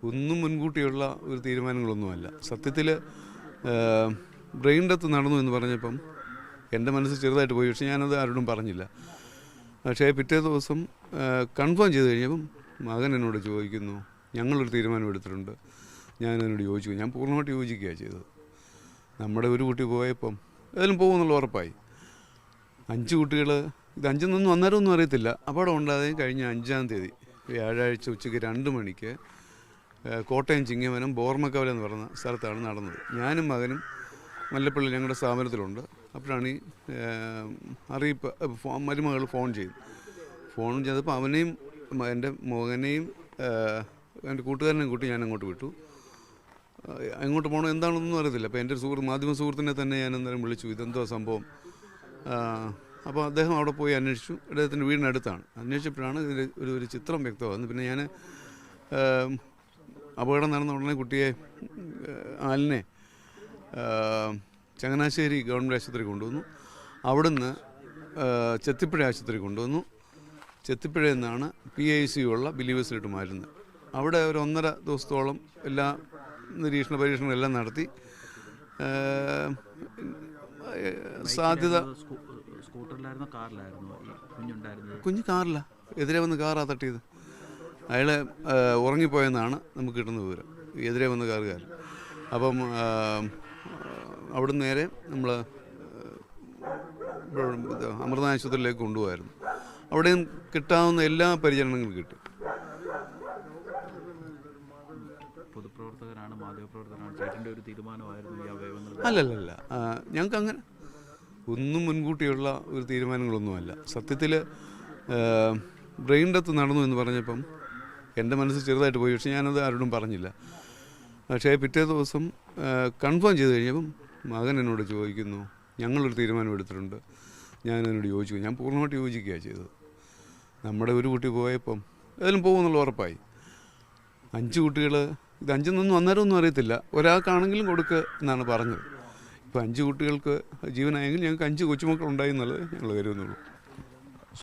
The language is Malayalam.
ഒന്നും മുൻകൂട്ടിയുള്ള ഒരു തീരുമാനങ്ങളൊന്നുമല്ല. സത്യത്തിൽ ബ്രെയിൻ ഡെത്ത് നടന്നു എന്ന് പറഞ്ഞപ്പം എൻ്റെ മനസ്സ് ചെറുതായിട്ട് പോയി. പക്ഷേ ഞാനത് ആരോടും പറഞ്ഞില്ല. പക്ഷേ പിറ്റേ ദിവസം കൺഫേം ചെയ്ത് കഴിഞ്ഞപ്പം മകൻ എന്നോട് ചോദിക്കുന്നു, ഞങ്ങളൊരു തീരുമാനം എടുത്തിട്ടുണ്ട്. ഞാനതിനോട് യോജിച്ചു. ഞാൻ പൂർണ്ണമായിട്ട് യോജിക്കുകയാണ് ചെയ്തത്. നമ്മുടെ ഒരു കുട്ടി പോയപ്പം ഏതായാലും പോകുമെന്നുള്ള ഉറപ്പായി. 5 കുട്ടികൾ, ഇത് 5 അന്നേരമൊന്നും അറിയത്തില്ല. അപകടം ഉണ്ടാതെ കഴിഞ്ഞ 5-ാം തീയതി വ്യാഴാഴ്ച ഉച്ചയ്ക്ക് 2 മണിക്ക് കോട്ടയം ചിങ്ങവനം ബോർമക്കവല എന്ന് പറയുന്ന സ്ഥലത്താണ് നടന്നത്. ഞാനും മകനും മല്ലപ്പള്ളി ഞങ്ങളുടെ സ്ഥാപനത്തിലുണ്ട്. അപ്പോഴാണ് ഈ അറിയിപ്പ് മരുമകൾ ഫോൺ ചെയ്തപ്പോൾ അവനെയും എൻ്റെ മകനെയും എൻ്റെ കൂട്ടുകാരനെയും കൂട്ടി ഞാൻ അങ്ങോട്ട് വിട്ടു. എങ്ങോട്ട് പോകണം എന്താണെന്നൊന്നും അറിയത്തില്ല. അപ്പോൾ എൻ്റെ ഒരു മാധ്യമ സുഹൃത്തിനെ തന്നെ ഞാൻ അന്നേരം വിളിച്ചു, ഇതെന്തോ സംഭവം. അപ്പോൾ അദ്ദേഹം അവിടെ പോയി അന്വേഷിച്ചു. അദ്ദേഹത്തിൻ്റെ വീടിനടുത്താണ്. അന്വേഷിച്ചപ്പോഴാണ് ഇതിൽ ഒരു ചിത്രം വ്യക്തമാകുന്നത്. പിന്നെ ഞാൻ അപകടം നടന്ന ഉടനെ കുട്ടിയെ ആലിനെ ചങ്ങനാശ്ശേരി ഗവൺമെൻറ് ആശുപത്രി കൊണ്ടുവന്നു. അവിടുന്ന് ചെത്തിപ്പുഴ ആശുപത്രി കൊണ്ടുവന്നു. ചെത്തിപ്പുഴയിൽ നിന്നാണ് PICU ഉള്ള ബിലീവേഴ്സിലോട്ട് മാറ്റുന്നത്. അവിടെ ഒരു 1.5 ദിവസത്തോളം എല്ലാ പരീക്ഷണങ്ങളെല്ലാം നടത്തി. സാധ്യത കുഞ്ഞ് കാറില്ല, എതിരെ വന്ന് കാറാണ് തട്ടിയത്. അയാൾ ഉറങ്ങിപ്പോയെന്നാണ് നമുക്ക് കിട്ടുന്ന വിവരം, എതിരെ വന്ന് കാറുകാരൻ. അപ്പം അവിടുന്ന് നേരെ നമ്മൾ അമൃത ആശുപത്രിയിലേക്ക് കൊണ്ടുപോകായിരുന്നു. അവിടെയും കിട്ടാവുന്ന എല്ലാ പരിചരണങ്ങളും കിട്ടി. പൊതുപ്രവർത്തകനാണ്, മാധ്യമപ്രവർത്തകനാണ്, ചേട്ടൻ്റെ ഒരു തീരുമാനമായിരുന്നു ഈ അവയവങ്ങൾ? അല്ലല്ല, ഞങ്ങൾക്ക് അങ്ങനെ ഒന്നും മുൻകൂട്ടിയുള്ള ഒരു തീരുമാനങ്ങളൊന്നുമല്ല. സത്യത്തിൽ ബ്രെയിൻ ഡെത്ത് നടന്നു എന്ന് പറഞ്ഞപ്പം എൻ്റെ മനസ്സ് ചെറുതായിട്ട് പോയി. പക്ഷേ ഞാനത് ആരോടും പറഞ്ഞില്ല. പക്ഷേ പിറ്റേ ദിവസം കൺഫേം ചെയ്ത് കഴിഞ്ഞപ്പം മകൻ എന്നോട് ചോദിക്കുന്നു, ഞങ്ങളൊരു തീരുമാനം എടുത്തിട്ടുണ്ട്. ഞാനതിനോട് യോജിച്ചു. ഞാൻ പൂർണ്ണമായിട്ട് യോജിക്കുകയാണ് ചെയ്തത്. നമ്മുടെ ഒരു കുട്ടി പോയപ്പം ഏതായാലും പോകുമെന്നുള്ള ഉറപ്പായി. 5 കുട്ടികൾ, ഇത് 5 അന്നേരമൊന്നും അറിയത്തില്ല. ഒരാൾക്കാണെങ്കിലും കൊടുക്കുക എന്നാണ് പറഞ്ഞത്. ഇപ്പോൾ 5 കുട്ടികൾക്ക് ജീവനായെങ്കിൽ ഞങ്ങൾക്ക് 5 കൊച്ചുമക്കളുണ്ടായി എന്നുള്ളത് ഞങ്ങൾ കരുതുന്നുള്ളൂ.